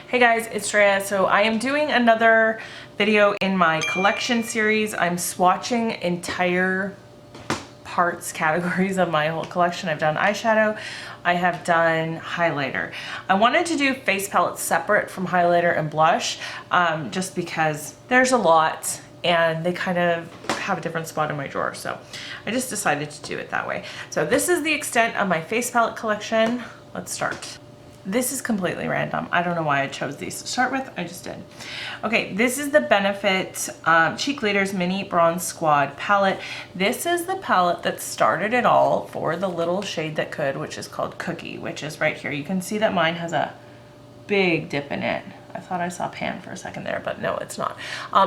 Hey guys, it's Andrea. So I am doing another video in my collection series. I'm swatching entire parts, categories of my whole collection. I've done eyeshadow, I have done highlighter. I wanted to do face palettes separate from highlighter and blush, just because there's a lot and they kind of have a different spot in my drawer. So I just decided to do it that way. So this is the extent of my face palette collection. Let's start. This is completely random. I don't know why I chose these to start with. I just did. Okay, this is the Benefit Cheek Leaders Mini Bronze Squad palette. This is the palette that started it all for the little shade that could, which is called Cookie, which is right here. You can see that mine has a big dip in it. I thought I saw pan for a second there, but no, it's not.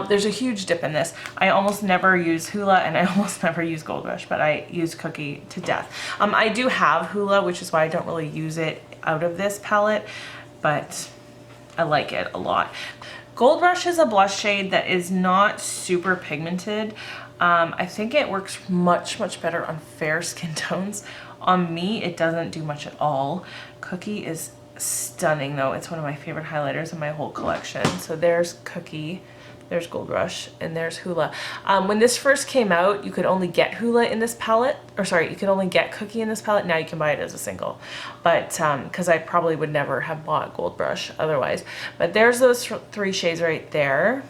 There's a huge dip in this. I almost never use Hoola and I almost never use Gold Rush, but I use Cookie to death. I do have Hoola, which is why I don't really use it out of this palette, but I like it a lot. Gold Rush is a blush shade that is not super pigmented. I think it works much better on fair skin tones. On me, it doesn't do much at all. Cookie is stunning though. It's one of my favorite highlighters in my whole collection. So there's Cookie, there's Gold Rush, and there's Hoola. When this first came out, you could only get Hoola in this palette, or sorry, you could only get Cookie in this palette. Now you can buy it as a single, but because I probably would never have bought Gold Rush otherwise. But there's those three shades right there.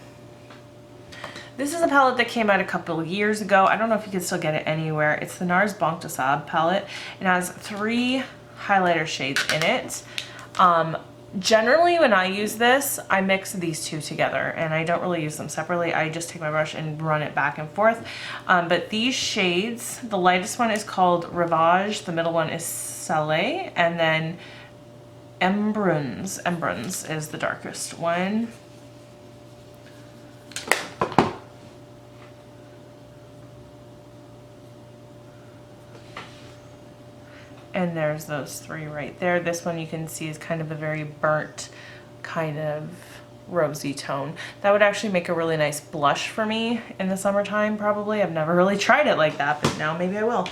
This is a palette that came out a couple of years ago. I don't know if you can still get it anywhere. It's the Nars Banque de Sable palette. It has 3 highlighter shades in it. Generally when I use this, I mix these two together and I don't really use them separately. I just take my brush and run it back and forth. But these shades, the lightest one is called Rivage, the middle one is Soleil, and then Embruns is the darkest one. And there's those 3 right there. This one you can see is kind of a very burnt, kind of rosy tone. That would actually make a really nice blush for me in the summertime, probably. I've never really tried it like that, but now maybe I will.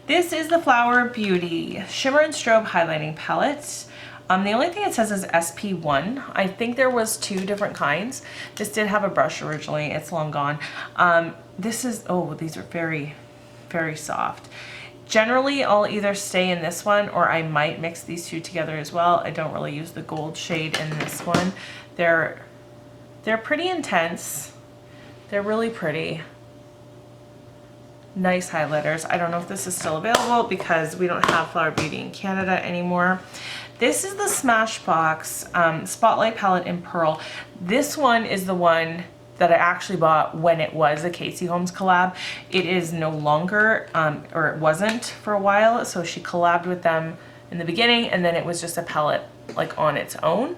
This is the Flower Beauty Shimmer and Strobe Highlighting Palette. The only thing it says is SP1. I think there was 2 different kinds. This did have a brush originally. It's long gone. This is, oh, these are very soft. Generally, I'll either stay in this one or I might mix these 2 together as well. I don't really use the gold shade in this one. They're pretty intense. They're really pretty. Nice highlighters. I don't know if this is still available because we don't have Flower Beauty in Canada anymore. This is the Smashbox Spotlight Palette in Pearl. This one is the one that I actually bought when it was a Casey Holmes collab. It is no longer, or it wasn't for a while, so she collabed with them in the beginning and then it was just a palette like on its own.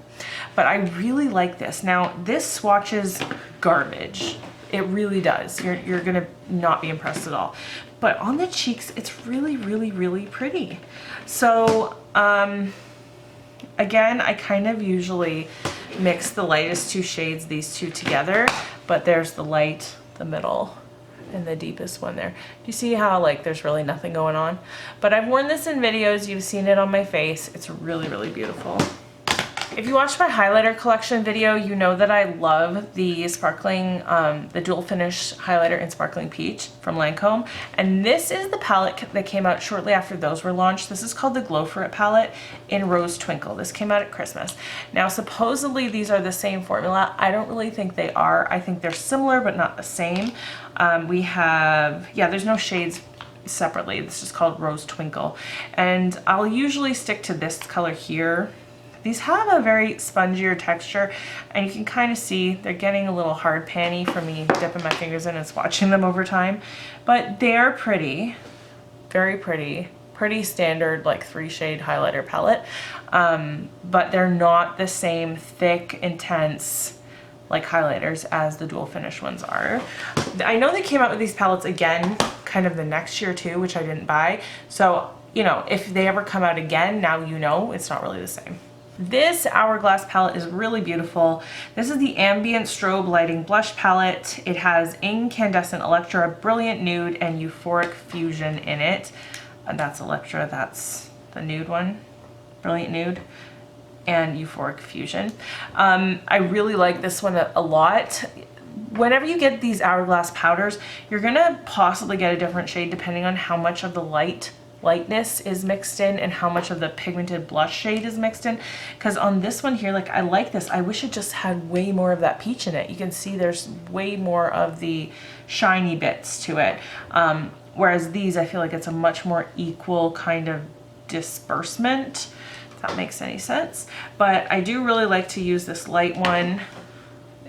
But I really like this. Now this swatches garbage. It really does. You're gonna not be impressed at all. But on the cheeks, it's really pretty. So again, I kind of usually mix the lightest 2 shades, these 2 together, but there's the light, the middle, and the deepest one there. You see how like there's really nothing going on? But I've worn this in videos, you've seen it on my face. It's really beautiful. If you watched my highlighter collection video, you know that I love the sparkling, the dual finish highlighter in Sparkling Peach from Lancome. And this is the palette that came out shortly after those were launched. This is called the Glow For It palette in Rose Twinkle. This came out at Christmas. Now, supposedly these are the same formula. I don't really think they are. I think they're similar, but not the same. We have, yeah, there's no shades separately. This is called Rose Twinkle. And I'll usually stick to this color here. These have a very spongier texture and you can kind of see they're getting a little hard panny for me dipping my fingers in and swatching them over time. But they're pretty, very pretty, pretty standard like 3 shade highlighter palette. But they're not the same thick, intense like highlighters as the dual finish ones are. I know they came out with these palettes again kind of the next year too, which I didn't buy. So, you know, if they ever come out again, now you know it's not really the same. This Hourglass palette is really beautiful. This is the Ambient Strobe Lighting Blush Palette. It has Incandescent Electra, Brilliant Nude, and Euphoric Fusion in it. And that's Electra, that's the nude one, Brilliant Nude. and Euphoric Fusion. I really like this one a lot. Whenever you get these Hourglass powders, you're gonna possibly get a different shade depending on how much of the lightness is mixed in and how much of the pigmented blush shade is mixed in. Because on this one here, like, I like this. I wish it just had way more of that peach in it. You can see there's way more of the shiny bits to it. Whereas these, I feel like it's a much more equal kind of disbursement, if that makes any sense. But I do really like to use this light one.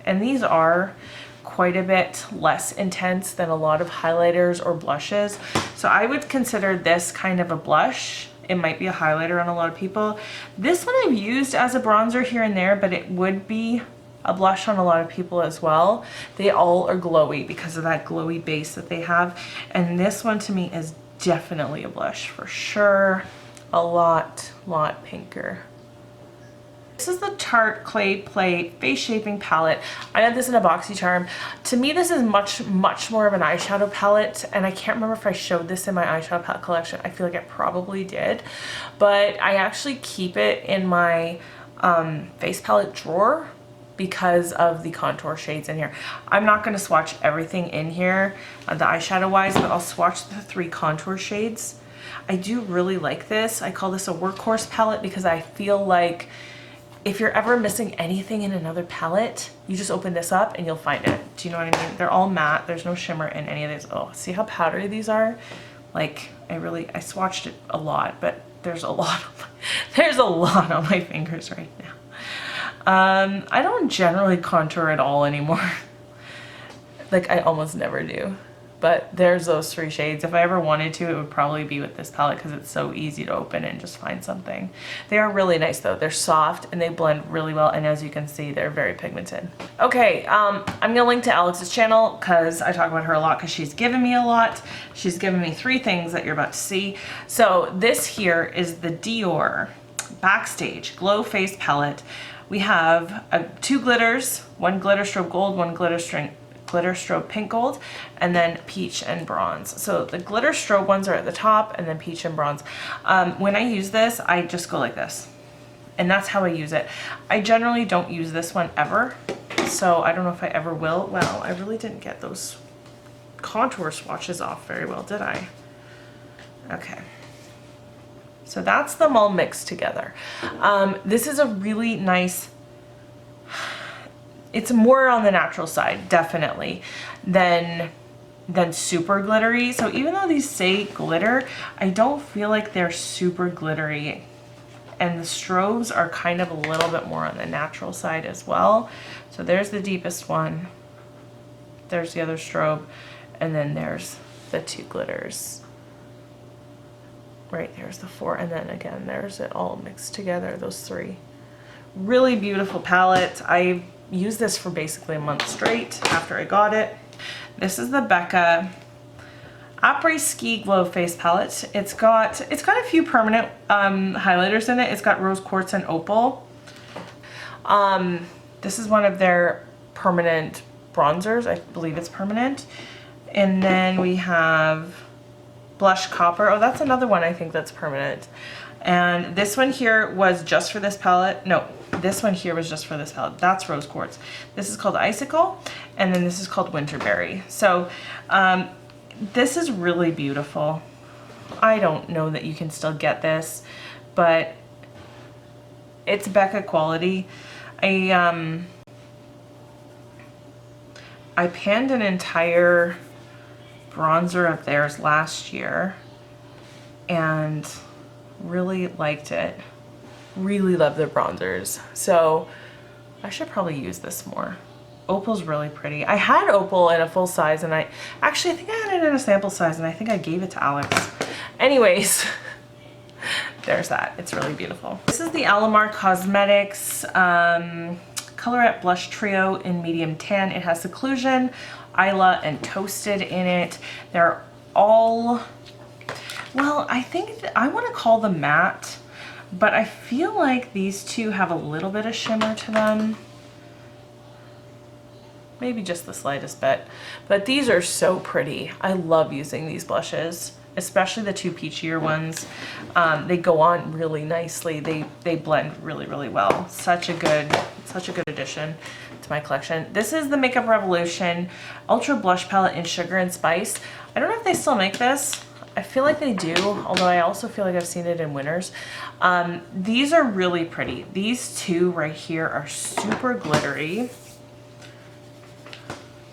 And these are quite a bit less intense than a lot of highlighters or blushes. So I would consider this kind of a blush. It might be a highlighter on a lot of people. This one I've used as a bronzer here and there, but it would be a blush on a lot of people as well. They all are glowy because of that glowy base that they have. And this one to me is definitely a blush for sure. A lot pinker. This is the Tarte Clay Play Face Shaping Palette. I had this in a BoxyCharm. To me, this is much more of an eyeshadow palette, and I can't remember if I showed this in my eyeshadow palette collection. I feel like I probably did, but I actually keep it in my face palette drawer because of the contour shades in here. I'm not going to swatch everything in here, the eyeshadow wise, but I'll swatch the 3 contour shades. I do really like this. I call this a workhorse palette because I feel like if you're ever missing anything in another palette, you just open this up and you'll find it. Do you know what I mean? They're all matte. There's no shimmer in any of these. Oh, see how powdery these are? Like, I swatched it a lot, but there's a lot on my fingers right now. I don't generally contour at all anymore. Like, I almost never do. But there's those 3 shades. If I ever wanted to, it would probably be with this palette because it's so easy to open and just find something. They are really nice though. They're soft and they blend really well, and as you can see, they're very pigmented. Okay, I'm gonna link to Alex's channel because I talk about her a lot because she's given me a lot. She's given me 3 things that you're about to see. So this here is the Dior Backstage Glow Face Palette. We have 2 glitters, 1 glitter strobe gold, 1 glitter strobe pink gold, and then peach and bronze. So the glitter strobe ones are at the top, and then peach and bronze. When I use this, I just go like this, and that's how I use it. I generally don't use this one ever, so I don't know if I ever will. Well, I really didn't get those contour swatches off very well, did I? Okay. So that's them all mixed together. This is a really nice, it's more on the natural side, definitely, than super glittery. So even though these say glitter, I don't feel like they're super glittery. And the strobes are kind of a little bit more on the natural side as well. So there's the deepest one. There's the other strobe. And then there's the 2 glitters. Right, there's the 4. And then again, there's it all mixed together, those 3. Really beautiful palette. I used this for basically a month straight after I got it. This is the Becca Apres-ski Glow Face Palette. It's got a few permanent highlighters in it. It's got rose quartz and opal. This is one of their permanent bronzers. I believe it's permanent. And then we have blush copper. Oh, that's another one I think that's permanent. And this one here was just for this palette. No, this one here was just for this palette. That's rose quartz. This is called Icicle, and then this is called Winterberry. So this is really beautiful. I don't know that you can still get this, but it's Becca quality. I panned an entire bronzer of theirs last year and really liked it. Really love their bronzers. So I should probably use this more. Opal's really pretty. I had opal in a full size, and I think I had it in a sample size, and I think I gave it to Alex. Anyways, there's that. It's really beautiful. This is the Alamar Cosmetics Colorette Blush Trio in medium tan. It has Seclusion, Isla, and Toasted in it. They're all, well, I think I want to call them matte, but I feel like these 2 have a little bit of shimmer to them. Maybe just the slightest bit. But these are so pretty. I love using these blushes. especially the two peachier ones. They go on really nicely. They blend really, really well. Such a good addition to my collection. This is the Makeup Revolution Ultra Blush Palette in Sugar and Spice. I don't know if they still make this. I feel like they do, although I also feel like I've seen it in Winners. These are really pretty. These two right here are super glittery,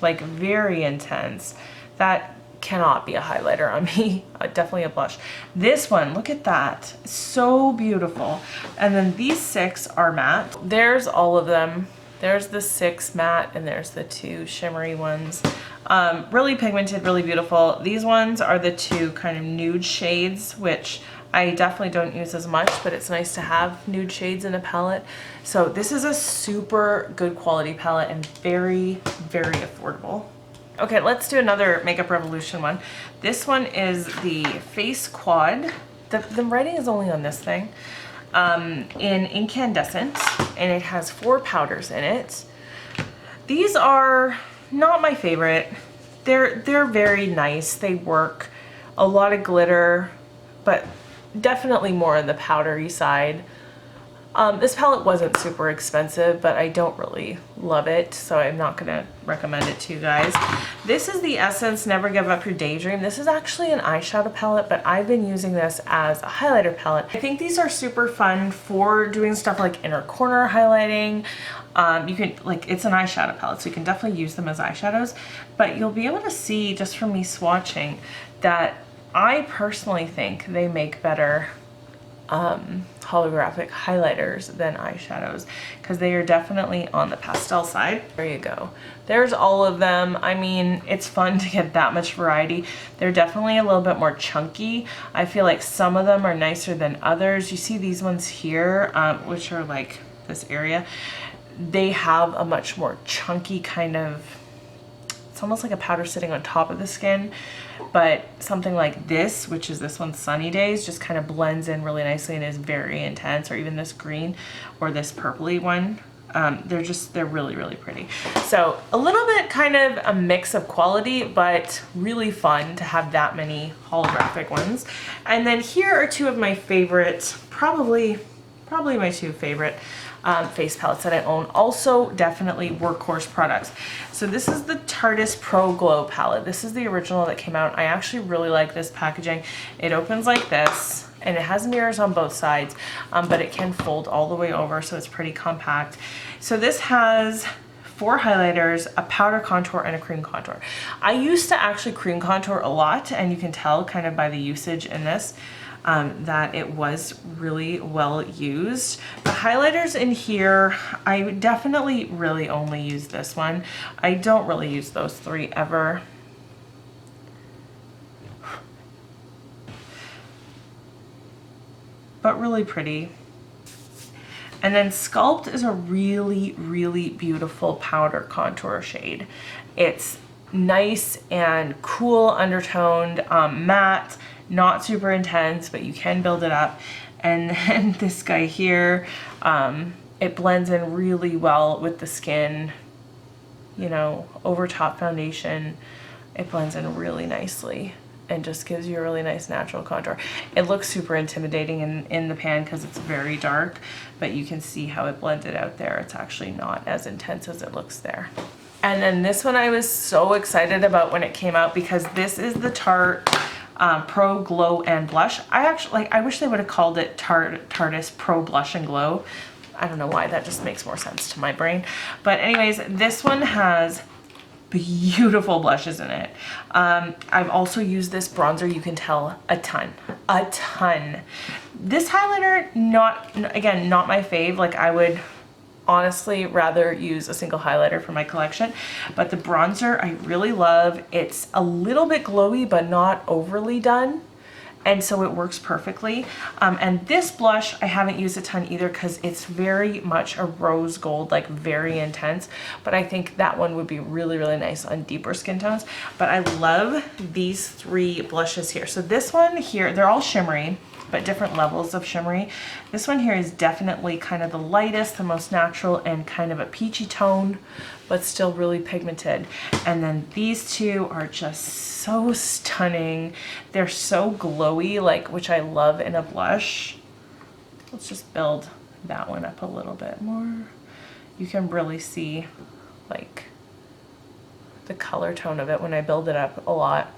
like very intense. That cannot be a highlighter on me. Definitely a blush. This one, look at that. So beautiful. And then these 6 are matte. There's all of them. There's the 6 matte and there's the 2 shimmery ones. Really pigmented, really beautiful. These ones are the 2 kind of nude shades, which I definitely don't use as much, but it's nice to have nude shades in a palette. So this is a super good quality palette and very, very affordable. Okay, let's do another Makeup Revolution one. This one is the Face Quad. The writing is only on this thing. In Incandescent, and it has 4 powders in it. These are not my favorite. They're very nice. They work. A lot of glitter, but definitely more on the powdery side. This palette wasn't super expensive, but I don't really love it, so I'm not gonna recommend it to you guys. This is the Essence Never Give Up Your Daydream. This is actually an eyeshadow palette, but I've been using this as a highlighter palette. I think these are super fun for doing stuff like inner corner highlighting. You can, like, it's an eyeshadow palette, so you can definitely use them as eyeshadows, but you'll be able to see just from me swatching that I personally think they make better holographic highlighters than eyeshadows, because they are definitely on the pastel side. There you go. There's all of them. I mean, it's fun to get that much variety. They're definitely a little bit more chunky. I feel like some of them are nicer than others. You see these ones here, which are like this area. They have a much more chunky kind of, it's almost like a powder sitting on top of the skin, but something like this, which is this one, Sunny Days, just kind of blends in really nicely and is very intense, or even this green or this purpley one. They're really, really pretty. So a little bit kind of a mix of quality, but really fun to have that many holographic ones. And then here are 2 of my favorites, probably my 2 favorite face palettes that I own. Also definitely workhorse products. So this is the Tarte Pro Glow palette. This is the original that came out. I actually really like this packaging. It opens like this and it has mirrors on both sides, but it can fold all the way over, so it's pretty compact. So this has 4 highlighters, a powder contour, and a cream contour. I used to actually cream contour a lot, and you can tell kind of by the usage in this that it was really well used. The highlighters in here, I definitely really only use this one. I don't really use those 3 ever. But really pretty. And then Sculpt is a really, really beautiful powder contour shade. It's nice and cool undertoned, matte, not super intense, but you can build it up. And then this guy here, it blends in really well with the skin, you know, over top foundation. It blends in really nicely and just gives you a really nice natural contour. It looks super intimidating in the pan because it's very dark, but you can see how it blended out there. It's actually not as intense as it looks there. And then this one I was so excited about when it came out, because this is the Tarte Pro Glow and Blush. I wish they would have called it Tarte Pro Blush and Glow. I don't know why, that just makes more sense to my brain. But anyways, this one has beautiful blushes in it. I've also used this bronzer, you can tell, a ton. This highlighter, again, not my fave. Like, I would honestly rather use a single highlighter for my collection, but the bronzer I really love. It's a little bit glowy, but not overly done, and so it works perfectly. And this blush I haven't used a ton either, because it's very much a rose gold, like very intense, but I think that one would be really, really nice on deeper skin tones. But I love these 3 blushes here. So this one here, they're all shimmery. but different levels of shimmery. This one here is definitely kind of the lightest, the most natural, and kind of a peachy tone, but still really pigmented. And then these two are just so stunning. They're so glowy, like, which I love in a blush. Let's just build that one up a little bit more. You can really see like the color tone of it when I build it up a lot.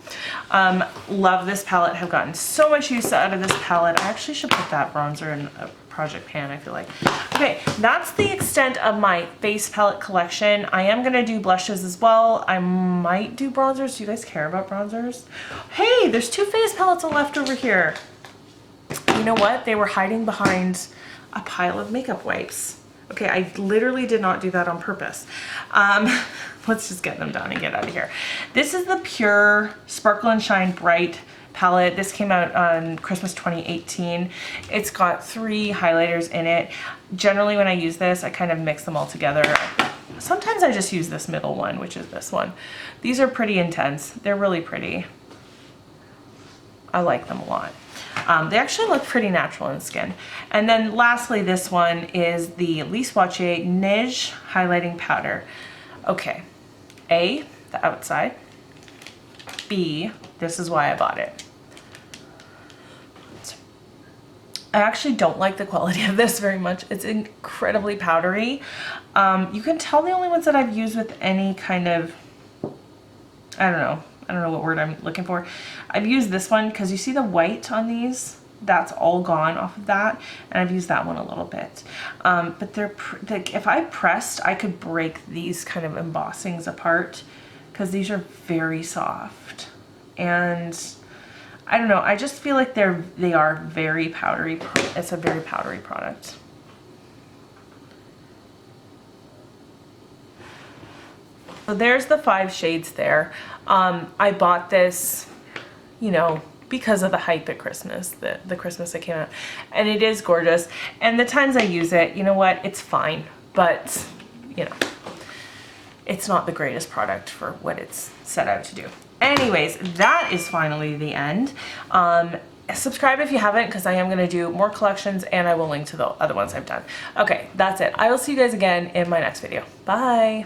Love this palette. Have gotten so much use out of this palette. I actually should put that bronzer in a project pan, I feel like. Okay, that's the extent of my face palette collection. I am gonna do blushes as well. I might do bronzers. Do you guys care about bronzers? Hey, there's 2 face palettes left over here. You know what? They were hiding behind a pile of makeup wipes. Okay, I literally did not do that on purpose. Let's just get them done and get out of here. This is the Pure Sparkle and Shine Bright palette. This came out on Christmas 2018. It's got 3 highlighters in it. Generally when I use this, I kind of mix them all together. Sometimes I just use this middle one, which is this one. These are pretty intense. They're really pretty. I like them a lot. They actually look pretty natural in skin. And then lastly, this one is the Swatched Nij Highlighting Powder. Okay, A, the outside. B, this is why I bought it. I actually don't like the quality of this very much. It's incredibly powdery. You can tell the only ones that I've used with any kind of, I don't know what word I'm looking for. I've used this one because you see the white on these? That's all gone off of that, and I've used that one a little bit. But they're like, if I pressed, I could break these kind of embossings apart because these are very soft. And I don't know, I just feel like they are very powdery. It's a very powdery product. So there's the 5 shades there. I bought this, you know, because of the hype at Christmas, the Christmas that came out. And it is gorgeous. And the times I use it, you know what, it's fine. But, you know, it's not the greatest product for what it's set out to do. Anyways, that is finally the end. Subscribe if you haven't, because I am going to do more collections, and I will link to the other ones I've done. Okay, that's it. I will see you guys again in my next video. Bye!